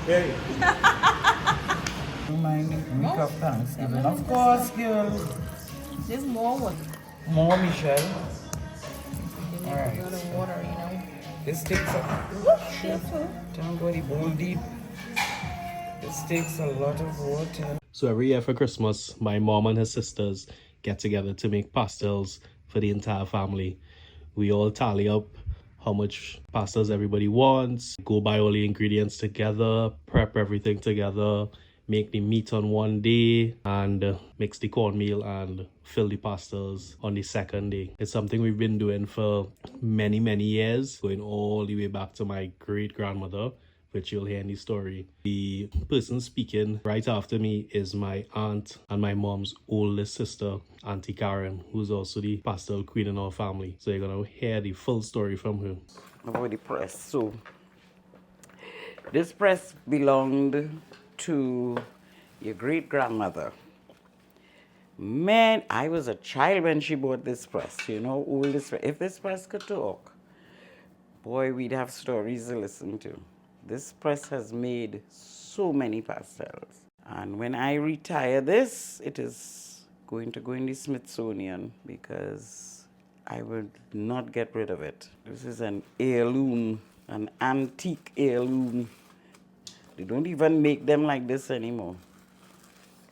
Hey. Reminding week of Thanksgiving. Of course, girl. There's more what? More, Michelle. You need Alright. to go to water, you know. This takes a... Shit. Thank God the bowl deep. This takes a lot of water. So every year for Christmas, my mom and her sisters get together to make pastels for the entire family. We all tally up how much pastas everybody wants, go buy all the ingredients together, prep everything together, make the meat on one day, and mix the cornmeal and fill the pastas on the second day. It's something we've been doing for many, many years, going all the way back to my great grandmother, which you'll hear in the story. The person speaking right after me is my aunt and my mom's oldest sister, Aunty Karen, who's also the pastel queen in our family. So you're gonna hear the full story from her. About the press. So this press belonged to your great grandmother. Man, I was a child when she bought this press. You know, all this. If this press could talk, boy, we'd have stories to listen to. This press has made so many pastels. And when I retire this, it is going to go in the Smithsonian because I will not get rid of it. This is an heirloom, an antique heirloom. They don't even make them like this anymore.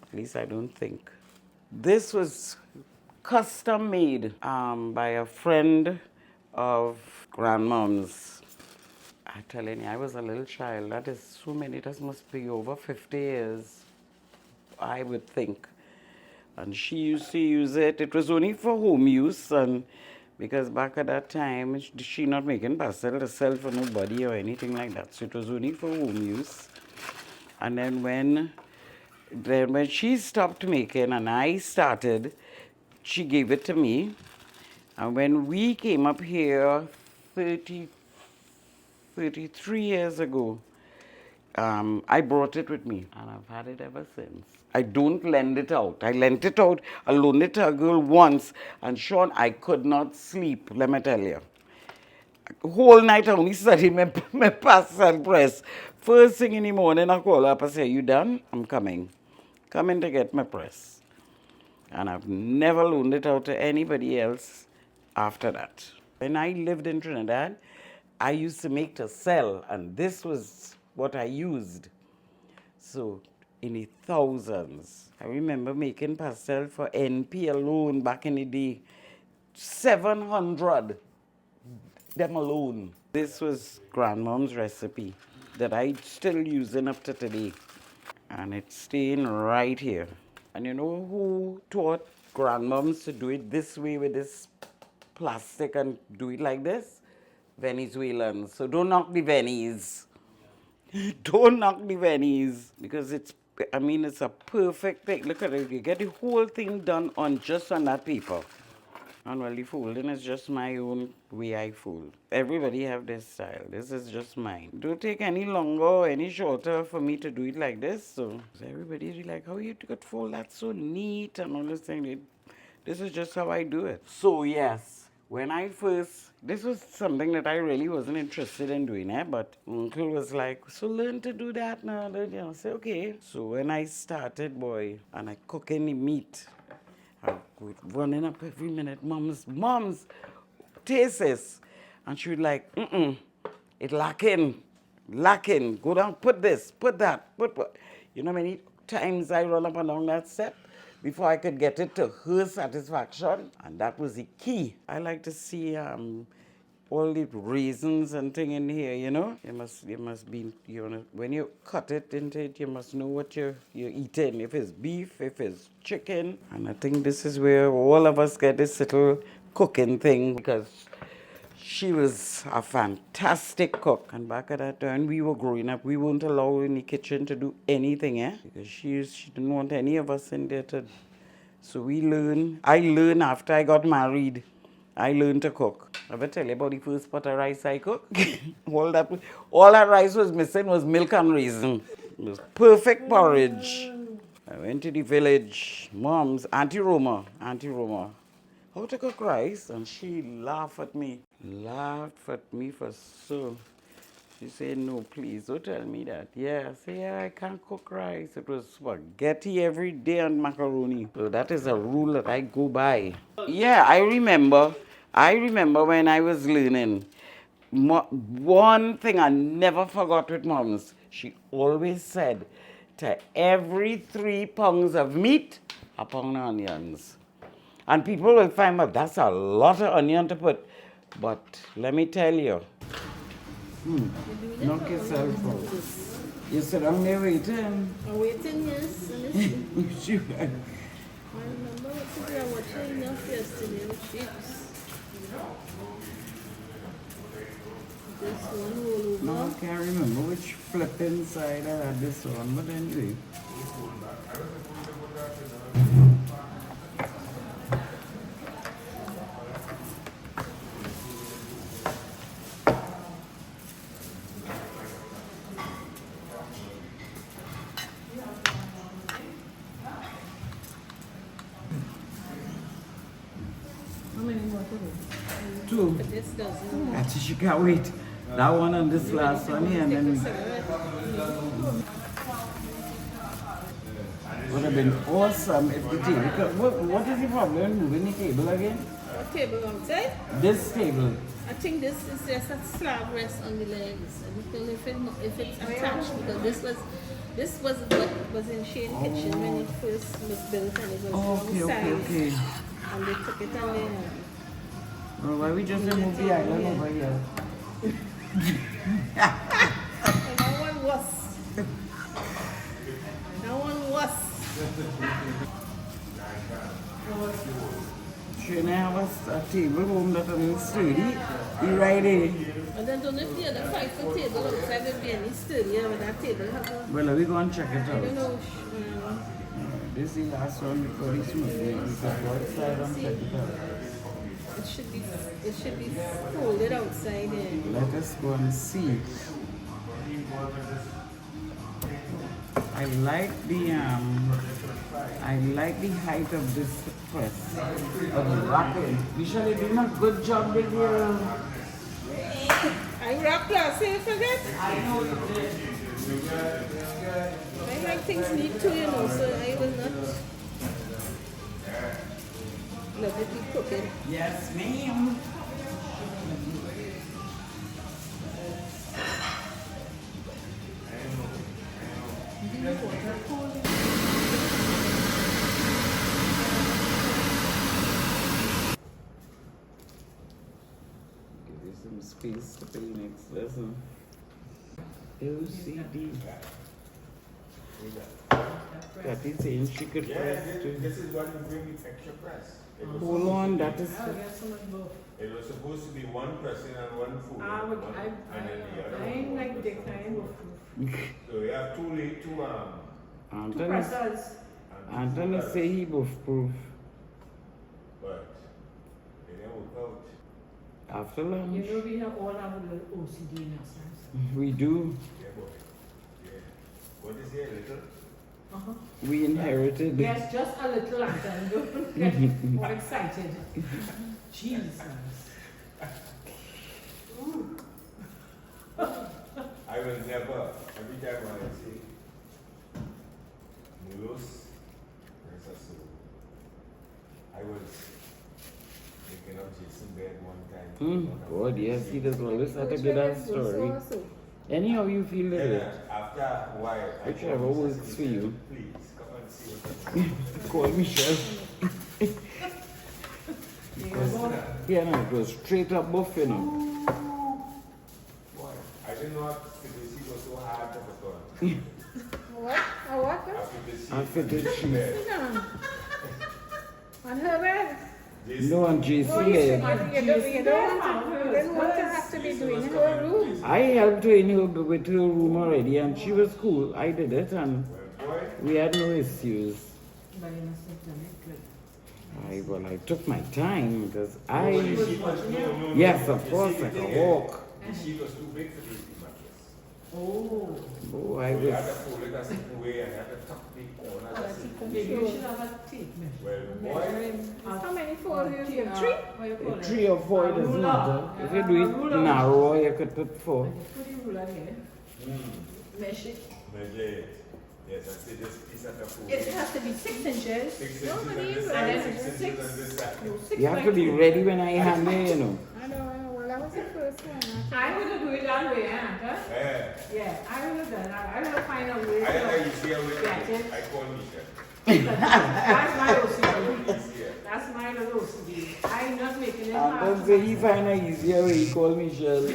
At least I don't think. This was custom made by a friend of grandmom's. I'm telling you, I was a little child. That is so many, that must be over 50 years, I would think. And she used to use it. It was only for home use, and because back at that time, she not making pastel to sell for nobody or anything like that. So it was only for home use. And then when she stopped making and I started, she gave it to me. And when we came up here 33 years ago, I brought it with me, and I've had it ever since. I don't lend it out. I lent it out. I loaned it to a girl once, and Sean, I could not sleep, let me tell you. Whole night I only studied my pastel press. First thing in the morning, I call her up and say, "You done? I'm coming. Coming to get my press." And I've never loaned it out to anybody else after that. When I lived in Trinidad, I used to make to sell, and this was what I used. So in the thousands. I remember making pastel for NP alone back in the day. 700, them alone. This was grandmom's recipe that I still using up to today. And it's staying right here. And you know who taught grandmoms to do it this way with this plastic and do it like this? Venezuelans. So don't knock the Venice. Don't knock the Venice. Because it's a perfect thing. Look at it. You get the whole thing done on just on that paper. And well, the folding is just my own way I fold. Everybody have their style. This is just mine. Don't take any longer or any shorter for me to do it like this. So everybody like, how you could fold that so neat and all this thing. This is just how I do it. So yes, when I first, this was something that I really wasn't interested in doing, but Uncle was like, so learn to do that now. I say, okay. So when I started, boy, and I cooking the meat, I would running up every minute, mom's, taste this. And she would like, it lacking, go down, put this, put that, put. You know how many times I run up and down that step before I could get it to her satisfaction? And that was the key. I like to see all the raisins and thing in here, you know. You must be, when you cut it into it, you must know what you're eating. If it's beef, if it's chicken. And I think this is where all of us get this little cooking thing, because she was a fantastic cook. And back at that time, we were growing up, we weren't allowed in the kitchen to do anything, because she didn't want any of us in there to. So I learned after I got married. I learned to cook. I ever tell you about the first pot of rice I cooked? all that rice was missing was milk and raisin. It was perfect porridge. I went to the village. Mom's Aunty Roma, how to cook rice? And she laughed at me for so. She said, no, please don't tell me that. Yeah, I say, yeah, I can't cook rice. It was spaghetti every day and macaroni. So that is a rule that I go by. Yeah, I remember. I remember when I was learning. One thing I never forgot with moms, she always said, to every 3 pounds of meat, a pound of onions. And people will find out that's a lot of onion to put. But let me tell you, knock yourself out. You sit down there waiting. I'm waiting, yes. Sure. I remember what I was watching enough yesterday with chips. This one roll over. No, I can't remember which flipping side I had this on, but anyway. How many more to do? 2. But this doesn't. Actually, she can't wait. That one and this last one here, and then would have been awesome if the table. What is the problem moving the table again? What table outside? This table. I think this is just a slab rest on the legs. I don't know if it's attached because this was what was in Shane's kitchen when it first was built and it was wrong size. Okay. And they took it and they Well, why we just remove the island over here? and that one was. That one was. Shouldn't I have a table home that a little sturdy? You right there. And then don't know if the other 5-foot table outside will be any sturdier with that table have a, Well, we go and check it I out. don't know. This is the last one before the smooth. We can go outside and check it out. It should be folded outside there. Let us go and see. I like the height of this press of the wrapping. Vishal, you're doing a good job with your. I wrap last year for that. I know you did. I like things neat too, you know, so I will not let it be crooked. Yes, ma'am. Give you some space for the next lesson. OCD. That is saying she could press too. This is what you bring the extra press. Hold on, that is. It was supposed to be one pressing and one food. I and then the other ain't one. like the kind of So we have two Anthony, pressers. Anthony say he both proof. but they didn't work out. After lunch, You know we have all our little OCD in ourselves. we do. Yeah, boy. Yeah. What is here, little? Uh-huh. We inherited. Yes, just a little and don't get more excited. Jesus. I will never, every time when I say Mulos, there's a soul. I was making up Jason bed one time. God, yes, he does always have to get that story. Anyhow you feel Then it. after a while, I Whichever called works Mrs. for you. Please, come and see what Call Michelle. Yeah, no, it was straight up buff, you know. I didn't know Fidelity was so hard to put on. What? A what? After this, she. On her bed? No, and Jason You here. don't want to have to be doing her room. I helped her in her, with her room already, and she was cool. I did it, and we had no issues. Well, I took my time because yes, of course, I could walk. The sheet was too big for the mattress. Oh, I We had was. to fold it a certain way and had to tuck the corners a certain way. You should have a tape measure. Well, boy, How many folds you give? three? What you call it? 3 or 4, it doesn't Ruler. matter. If you do it Ruler. narrower, you could put 4. Put the ruler here. Mesh it. Measure it. Yes, I see this piece at the food. It has to be 6 inches. 6 inches Nobody on this even- side, And then 6 six- inches on this side. No, 6 You have to by be 2. ready when I hand it, you know. I know. Well, that was the first one. I would do it that way, huh? Yeah. Yeah, I would have done that. I would have find a way I had to... an easier way. Yeah, yeah. I call Misha. That's my OCD. Easier. That's my little OCD. I'm not making it And hard. then say he find a easier way, he call Michelle.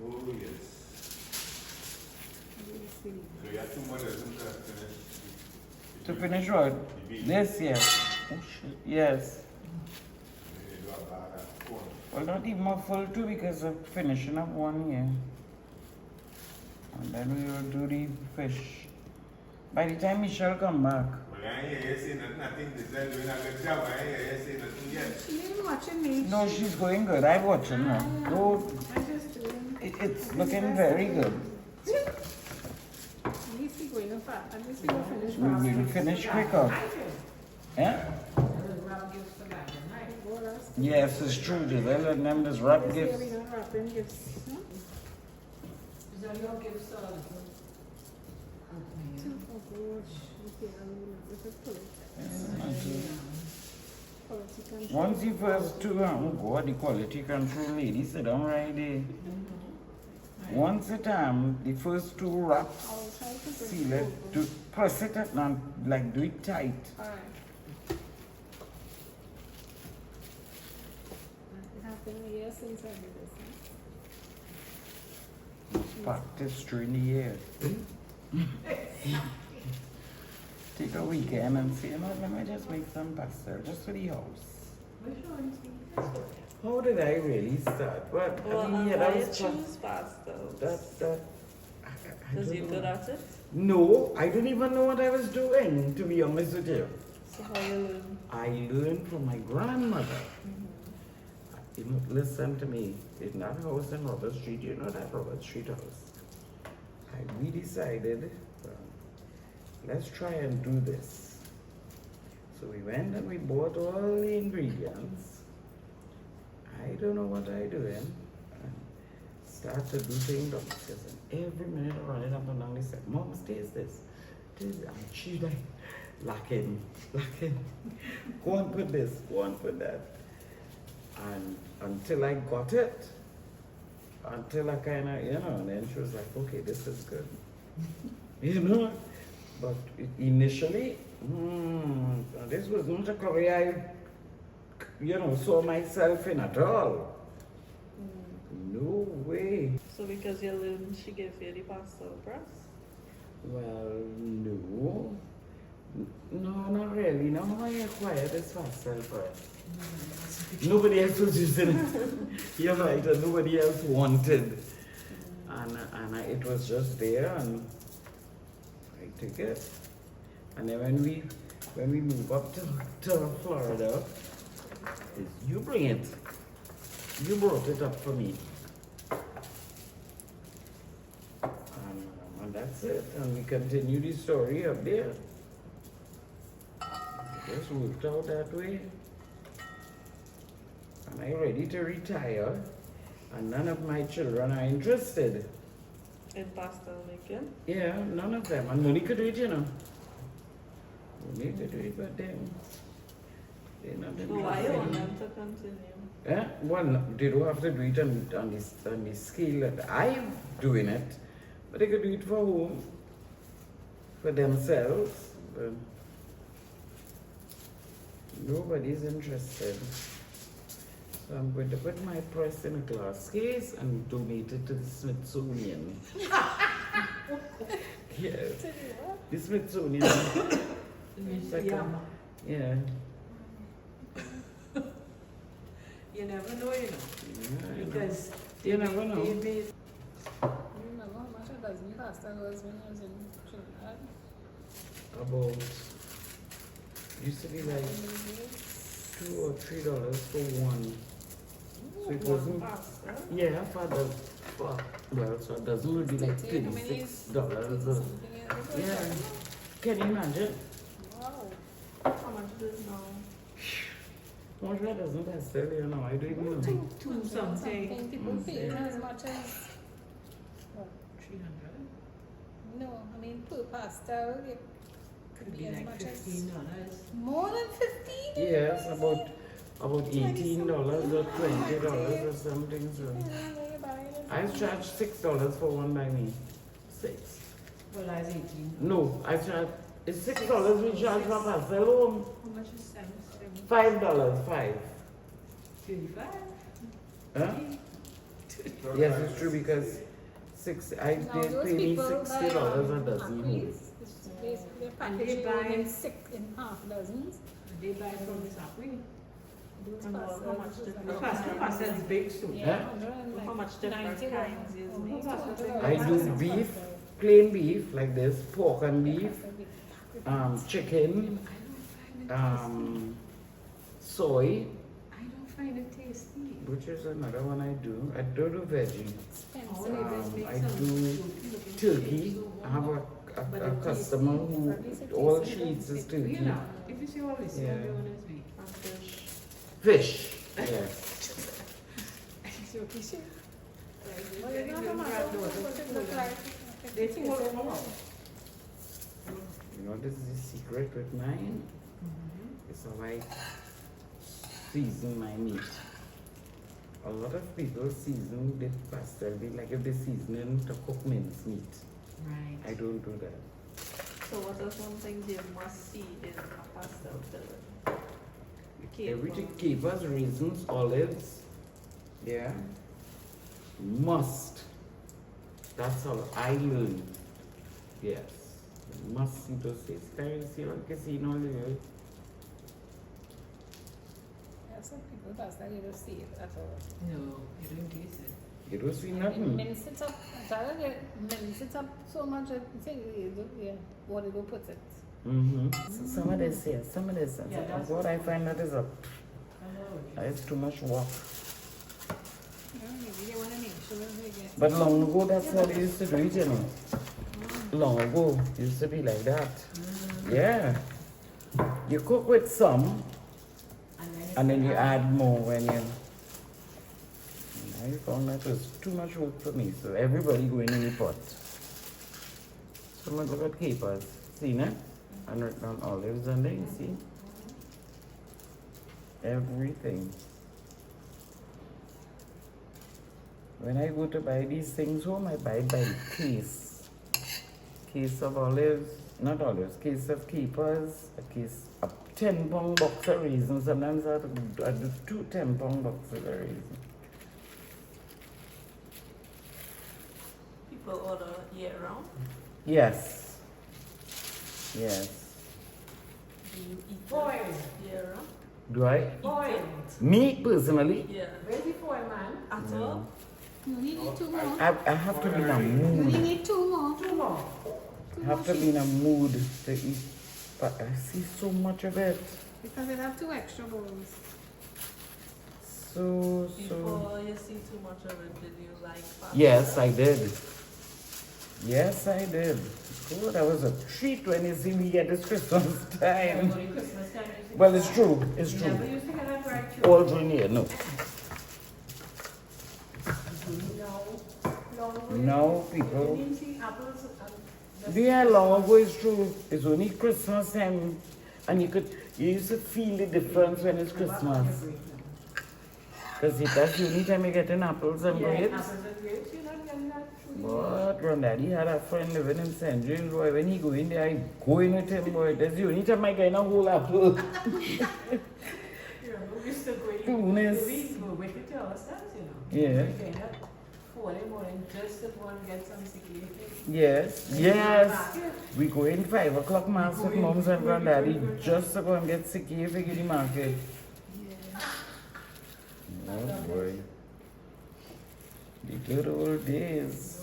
Oh, yes. So you have 2 more dozen to finish. To finish what? This, yeah. Oh, shit. Yes. You do a bag of corn. Well, not even a full 2 because of finishing up 1 here. And then we will do the fish. By the time Michelle come back. Well, I ain't hear you say nothing. I think this is doing a good job. I ain't hear you say nothing yet. She ain't watching me. No, she's going good. I'm watching her. No, I'm just doing. it's looking very good. At least we going fast. At least we going finish We fast. will finish quicker. Eh? Yes, it's true. Just I let them just wrap This year gifts. we not wrapping gifts. Huh? Is that your gift, sir? Oh gosh, we can't this is political. Once you first 2, oh God, the quality control lady sit down right there. Once a time, the first 2 wraps, I'll try to bring seal it, do, press it and like do it tight. Alright. It has been a year since I did this. Practice during the year. Take a weekend and say, you know, let me just make some pasta just for the house. Which one? How did I really start? Well, I mean, yeah, that was fun. pastels? That, I Because don't you're know. good at it? No, I didn't even know what I was doing, to be honest with you. So how you learn? I learned from my grandmother. You know, listen to me. In that house in Robert Street, you know that Robert Street house? We decided, let's try and do this. So we went and we bought all the ingredients. I don't know what I doing. And start to do things downstairs. And every minute I run it up and down, they said, Mom, taste this. Taste it. And she's like, lacking. Go and put this, go and put that. And until I got it, until I kind of, you know, and then she was like, okay, this is good. You know? But initially, this was not a career I, you know, saw myself in at all. No way. So because you learned, she gave you the pastel press? Well, no. No, not really. No, I acquired this pastel press. Nobody else was using it. You're right, and nobody else wanted. And it was just there, and I took it. And then when we move up to Florida, you bring it. You brought it up for me. And that's it. And we continue the story up there. It just worked out that way. And I'm ready to retire, and none of my children are interested. In pastel making? Yeah, none of them. And Monique could do it, you know. Monique could do it, but they're not So why you want them to continue? Yeah, well, they don't have to do it on the scale that I'm doing it, but they could do it for home, for themselves. But nobody's interested. So I'm going to put my press in a glass case and donate it to the Smithsonian. Yes, the Smithsonian. Yeah. You never know, you know. Yeah, Because you never know. they made You remember how much a dozen pasta was when I was in Trinidad? About, used to be like $2 or $3 for one. So it wasn't, Pasta? yeah, for the Well, so a dozen would be like $36. Yeah. Can you imagine? Wow. How much it is now? How much that doesn't Pastelle, you know? I don't even know. Two something. People pay as much as, 300. no, I mean, per Pastelle, it Could could be be as like much as $15. more than 15. Yes, about $18 or $20 or something. So I charge $6 for one by me. 6. Well, I was 18. No, I charge. It's $6 we charge for Pastelle home. How much is 7? $5. 5. 35? Huh? Yes, it's true because they pay me $60 a dozen home. They're And they packaging buy- in half dozens. They buy from the Sapri. Those And how Pastelles much is the like- pasta is big too. Yeah, Huh? 100 and like How much different 90 kinds is almost made? $200 I do beef, plain beef like this, pork and beef, chicken, soy, I don't find it tasty. which is another one I do. I don't do veggie. expensive. I do turkey. I have a customer who all she eats is You turkey. know, if you see all this, Yeah. everyone is weak. And fish. Fish. Yes. Well, it's not a matter of what it look like. They think all come out. You know, this is the secret with mine. It's how I season my meat. A lot of people season the pastelle like if they season it to cook mince meat. Right. I don't do that. So what are some things you must see in a Pastelle filling? Everything, capers, raisins, olives. Yeah. Must. That's how I learned. Yes. Must see those things. Can you see like casino? Yeah, some people Pastelle, you don't see it at all. No, you don't taste it. You don't see And nothing. mince it up, I tell you, mince it up so much that you think what it will put it. Some of this, yes, some of this. Yeah, that's What I find that is I know. it's too much work. Maybe they want to make sure they get. But long ago, that's how they used to do it, you know. Long ago, it used to be like that. Yeah. You cook with some, and then you add more when you. I found that was too much work for me, so everybody going in the pot. So much about capers, see, no? And written on olives and then, see? Everything. When I go to buy these things home, I buy it by the case. Case of olives, not olives, case of capers, a case of 10-pound box of raisins. Sometimes I do 2 10-pound boxes of raisins. People order year round. Yes. Yes. Do you eat Boiled. year round? Do I? Boiled. Me personally, Yeah. Where's the foil, man? At all? You only need 2 more. I have to be in a You only mood. need 2 more. 2 more. I have to be in a mood to eat. But I see so much of it. Because it have 2 extra bowls. So. Before you see too much of it, did you like pasta? Yes, I did. Yes, I did. Good, that was a treat when you see me at this Christmas time. Christmas time. Well, it's true. It's Never true. used to get that right through. All during the year, no. Now people. You didn't see apples and Yeah, long ago it's true. It's only Christmas time, and you used to feel the difference when it's Christmas. Because that's the only time you get in apples and grapes. apples and grapes, you're not getting that through. But Granddaddy had a friend living in St. James, boy. When he go in there, I go in with him, boy. That's the only time I get a whole apple. You know, we used to go in. Goodness. We go with it to our stands, you know. Yeah. We kind of fall in morning just to go and get some security. Yes, yes. We go in 5 o'clock mass with moms and granddaddy just to go and get sicky if we get the market. Oh boy. The good old days.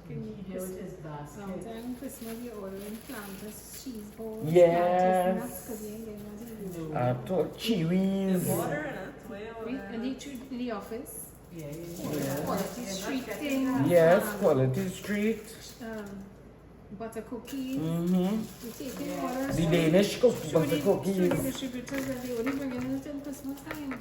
Here with his basket. Sometimes Christmas you're ordering planters, cheese balls, Yes. planters, nuts, because you ain't getting nothing to do. Chiwis. Water in it, way over And he treat in the office. Quality street thing. Yes, quality street. Butter cookies. Mm-hmm. You take in orders. The Danish butter Through the cookies. distributors and they only bring it in Christmas time.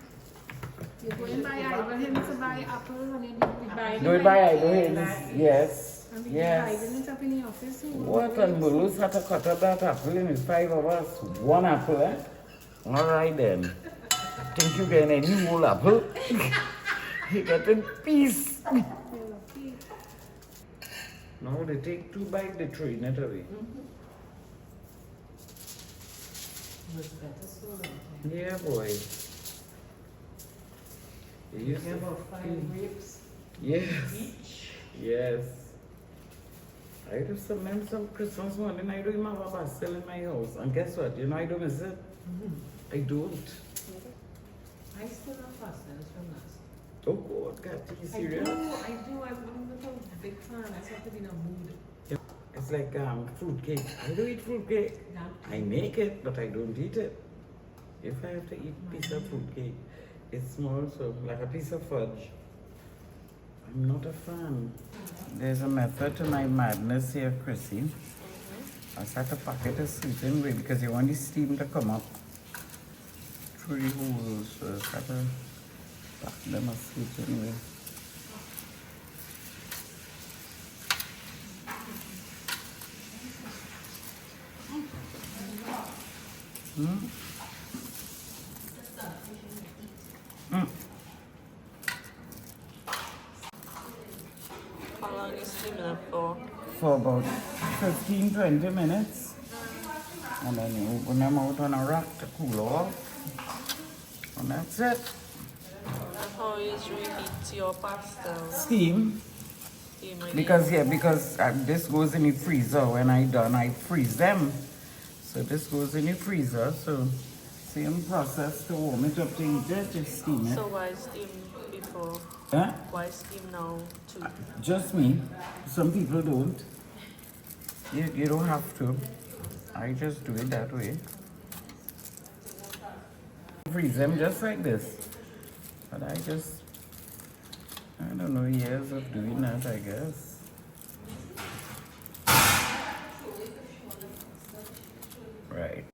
You go and buy Ibrahim to buy apples and then you buy them. Do it by Ibrahim. Yes. And we Yes. buy it up in the office. What? And Bulus had to cut up that apple in his 5 hours. One apple, eh? All right then. Think you get any whole apple? You get a piece. No, they take 2 bites, they throw it away. Was better so long. Yeah, boy. They used to About 5 grapes Yes. each. Yes. I do sometimes some Christmas morning, I don't even have a Pastelle in my house. And guess what? You know, I don't miss it. I don't. I still have pastilles from last. Oh God, Kathy, you I do, serious? I'm not a big fan. I have to be in a mood. It's like fruit cake. I do eat fruit cake. I make it, but I don't eat it. If I have to eat a piece of fruit cake, it's more so like a piece of fudge. I'm not a fan. There's a method to my madness here, Chrissy. I set a packet of sweetened way because you want the steam to come up through the holes. So I set a pack them of sweetened way. How long is steaming it for? For about 15-20 minutes. And then you open them out on a rack to cool off. And that's it. And how you usually eat your pastels? Steam. Steam really? Because this goes in the freezer. When I done, I freeze them. So this goes in the freezer. So same process to warm it up to eat it, just steam it. So why steam before? Huh? Why steam now too? Just me. Some people don't. You don't have to. I just do it that way. Freeze them just like this. But I don't know, years of doing that, I guess. Right.